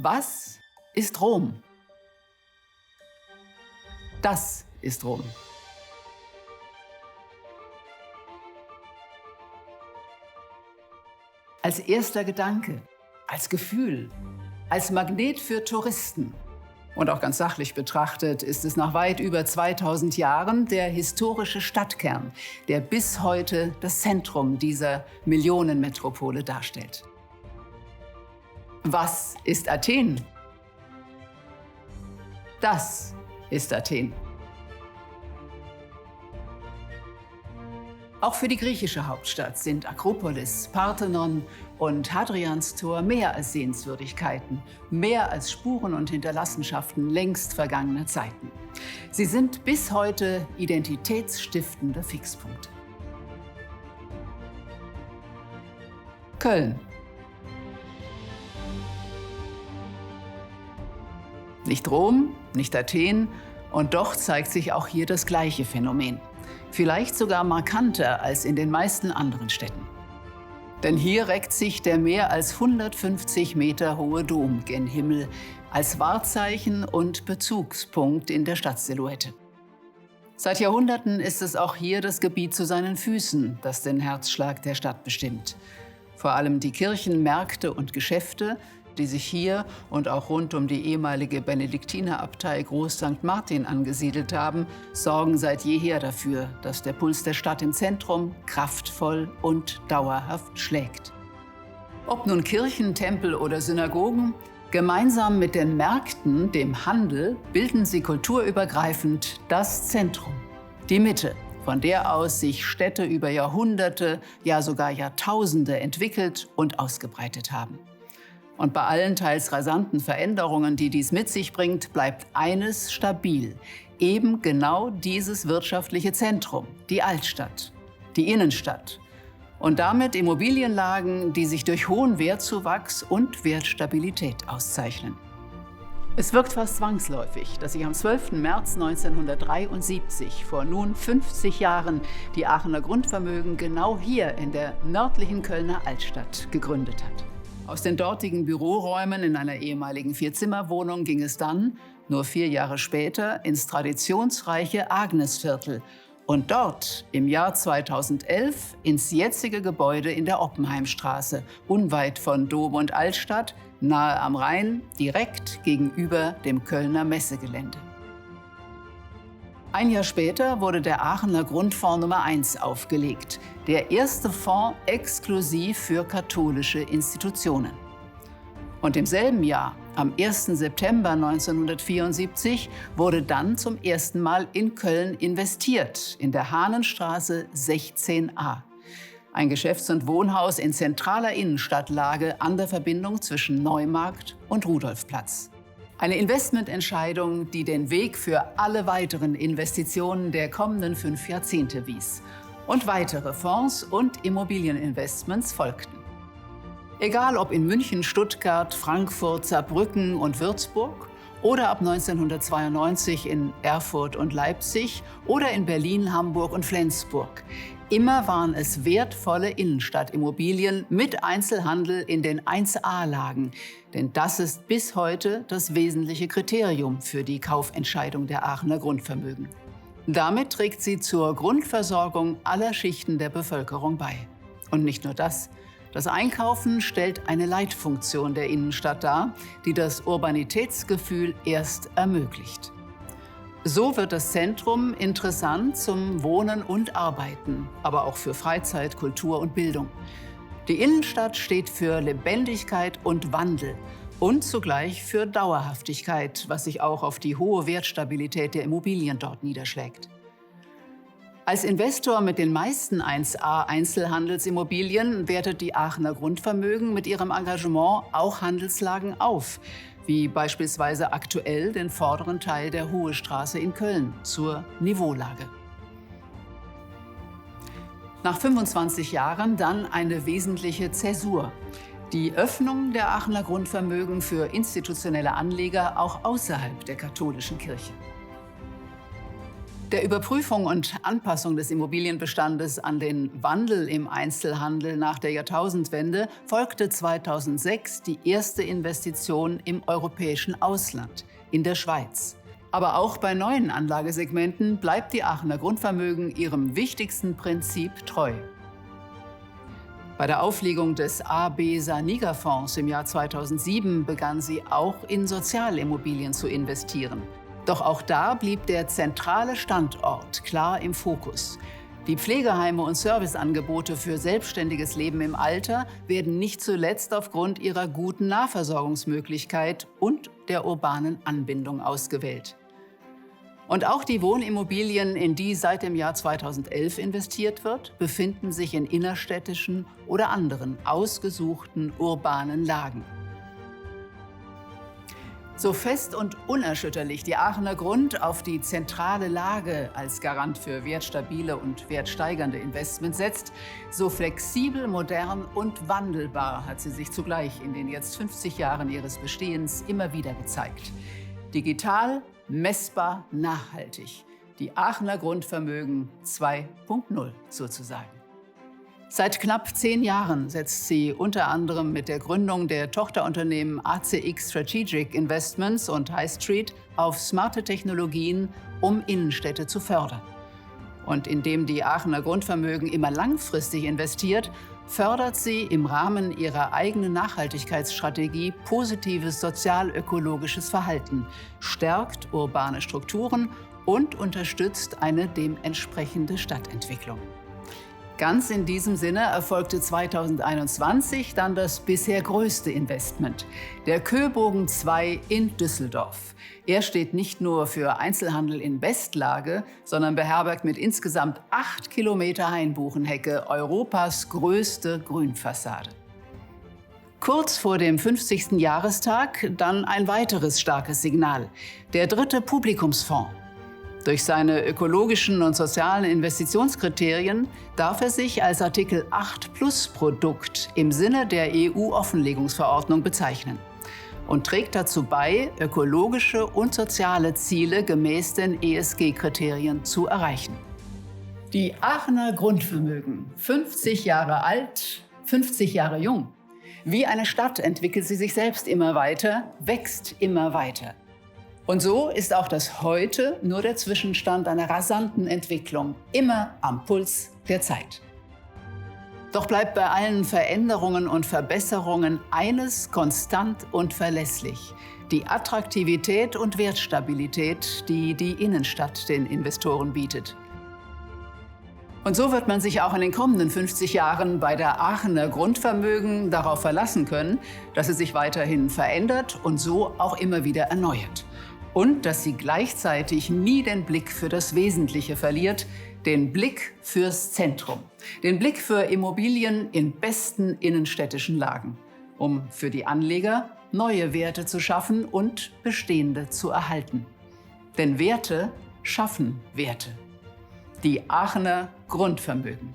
Was ist Rom? Das ist Rom. Als erster Gedanke, als Gefühl, als Magnet für Touristen. Und auch ganz sachlich betrachtet ist es nach weit über 2000 Jahren der historische Stadtkern, der bis heute das Zentrum dieser Millionenmetropole darstellt. Was ist Athen? Das ist Athen. Auch für die griechische Hauptstadt sind Akropolis, Parthenon und Hadrianstor mehr als Sehenswürdigkeiten, mehr als Spuren und Hinterlassenschaften längst vergangener Zeiten. Sie sind bis heute identitätsstiftende Fixpunkte. Köln. Nicht Rom, nicht Athen, und doch zeigt sich auch hier das gleiche Phänomen. Vielleicht sogar markanter als in den meisten anderen Städten. Denn hier reckt sich der mehr als 150 Meter hohe Dom gen Himmel als Wahrzeichen und Bezugspunkt in der Stadtsilhouette. Seit Jahrhunderten ist es auch hier das Gebiet zu seinen Füßen, das den Herzschlag der Stadt bestimmt. Vor allem die Kirchen, Märkte und Geschäfte, die sich hier und auch rund um die ehemalige Benediktinerabtei Groß St. Martin angesiedelt haben, sorgen seit jeher dafür, dass der Puls der Stadt im Zentrum kraftvoll und dauerhaft schlägt. Ob nun Kirchen, Tempel oder Synagogen, gemeinsam mit den Märkten, dem Handel, bilden sie kulturübergreifend das Zentrum, die Mitte, von der aus sich Städte über Jahrhunderte, ja sogar Jahrtausende entwickelt und ausgebreitet haben. Und bei allen teils rasanten Veränderungen, die dies mit sich bringt, bleibt eines stabil: eben genau dieses wirtschaftliche Zentrum, die Altstadt, die Innenstadt. Und damit Immobilienlagen, die sich durch hohen Wertzuwachs und Wertstabilität auszeichnen. Es wirkt fast zwangsläufig, dass sich am 12. März 1973, vor nun 50 Jahren, die Aachener Grundvermögen genau hier in der nördlichen Kölner Altstadt gegründet hat. Aus den dortigen Büroräumen in einer ehemaligen Vierzimmerwohnung ging es dann, nur 4 Jahre später, ins traditionsreiche Agnesviertel und dort im Jahr 2011 ins jetzige Gebäude in der Oppenheimstraße, unweit von Dom und Altstadt, nahe am Rhein, direkt gegenüber dem Kölner Messegelände. Ein Jahr später wurde der Aachener Grundfonds Nummer 1 aufgelegt, der erste Fonds exklusiv für katholische Institutionen. Und im selben Jahr, am 1. September 1974, wurde dann zum ersten Mal in Köln investiert, in der Hahnenstraße 16a. Ein Geschäfts- und Wohnhaus in zentraler Innenstadtlage an der Verbindung zwischen Neumarkt und Rudolfplatz. Eine Investmententscheidung, die den Weg für alle weiteren Investitionen der kommenden 5 Jahrzehnte wies. Und weitere Fonds und Immobilieninvestments folgten. Egal ob in München, Stuttgart, Frankfurt, Saarbrücken und Würzburg oder ab 1992 in Erfurt und Leipzig oder in Berlin, Hamburg und Flensburg. Immer waren es wertvolle Innenstadtimmobilien mit Einzelhandel in den 1A-Lagen. Denn das ist bis heute das wesentliche Kriterium für die Kaufentscheidung der Aachener Grundvermögen. Damit trägt sie zur Grundversorgung aller Schichten der Bevölkerung bei. Und nicht nur das. Das Einkaufen stellt eine Leitfunktion der Innenstadt dar, die das Urbanitätsgefühl erst ermöglicht. So wird das Zentrum interessant zum Wohnen und Arbeiten, aber auch für Freizeit, Kultur und Bildung. Die Innenstadt steht für Lebendigkeit und Wandel und zugleich für Dauerhaftigkeit, was sich auch auf die hohe Wertstabilität der Immobilien dort niederschlägt. Als Investor mit den meisten 1A-Einzelhandelsimmobilien wertet die Aachener Grundvermögen mit ihrem Engagement auch Handelslagen auf, wie beispielsweise aktuell den vorderen Teil der Hohe Straße in Köln zur Niveaulage. Nach 25 Jahren dann eine wesentliche Zäsur: die Öffnung der Aachener Grundvermögen für institutionelle Anleger auch außerhalb der katholischen Kirche. Der Überprüfung und Anpassung des Immobilienbestandes an den Wandel im Einzelhandel nach der Jahrtausendwende folgte 2006 die erste Investition im europäischen Ausland, in der Schweiz. Aber auch bei neuen Anlagesegmenten bleibt die Aachener Grundvermögen ihrem wichtigsten Prinzip treu. Bei der Auflegung des AB-Saniga-Fonds im Jahr 2007 begann sie auch in Sozialimmobilien zu investieren. Doch auch da blieb der zentrale Standort klar im Fokus. Die Pflegeheime und Serviceangebote für selbstständiges Leben im Alter werden nicht zuletzt aufgrund ihrer guten Nahversorgungsmöglichkeit und der urbanen Anbindung ausgewählt. Und auch die Wohnimmobilien, in die seit dem Jahr 2011 investiert wird, befinden sich in innerstädtischen oder anderen ausgesuchten urbanen Lagen. So fest und unerschütterlich die Aachener Grund auf die zentrale Lage als Garant für wertstabile und wertsteigernde Investments setzt, so flexibel, modern und wandelbar hat sie sich zugleich in den jetzt 50 Jahren ihres Bestehens immer wieder gezeigt. Digital, messbar, nachhaltig. Die Aachener Grundvermögen 2.0 sozusagen. Seit knapp 10 Jahren setzt sie unter anderem mit der Gründung der Tochterunternehmen ACX Strategic Investments und High Street auf smarte Technologien, um Innenstädte zu fördern. Und indem die Aachener Grundvermögen immer langfristig investiert, fördert sie im Rahmen ihrer eigenen Nachhaltigkeitsstrategie positives sozial-ökologisches Verhalten, stärkt urbane Strukturen und unterstützt eine dementsprechende Stadtentwicklung. Ganz in diesem Sinne erfolgte 2021 dann das bisher größte Investment, der Köbogen 2 in Düsseldorf. Er steht nicht nur für Einzelhandel in Bestlage, sondern beherbergt mit insgesamt 8 Kilometer Hainbuchenhecke Europas größte Grünfassade. Kurz vor dem 50. Jahrestag dann ein weiteres starkes Signal, der dritte Publikumsfonds. Durch seine ökologischen und sozialen Investitionskriterien darf er sich als Artikel 8-Plus-Produkt im Sinne der EU-Offenlegungsverordnung bezeichnen und trägt dazu bei, ökologische und soziale Ziele gemäß den ESG-Kriterien zu erreichen. Die Aachener Grundvermögen, 50 Jahre alt, 50 Jahre jung. Wie eine Stadt entwickelt sie sich selbst immer weiter, wächst immer weiter. Und so ist auch das Heute nur der Zwischenstand einer rasanten Entwicklung, immer am Puls der Zeit. Doch bleibt bei allen Veränderungen und Verbesserungen eines konstant und verlässlich: die Attraktivität und Wertstabilität, die die Innenstadt den Investoren bietet. Und so wird man sich auch in den kommenden 50 Jahren bei der Aachener Grundvermögen darauf verlassen können, dass sie sich weiterhin verändert und so auch immer wieder erneuert. Und dass sie gleichzeitig nie den Blick für das Wesentliche verliert, den Blick fürs Zentrum, den Blick für Immobilien in besten innenstädtischen Lagen, um für die Anleger neue Werte zu schaffen und bestehende zu erhalten. Denn Werte schaffen Werte. Die Aachener Grundvermögen.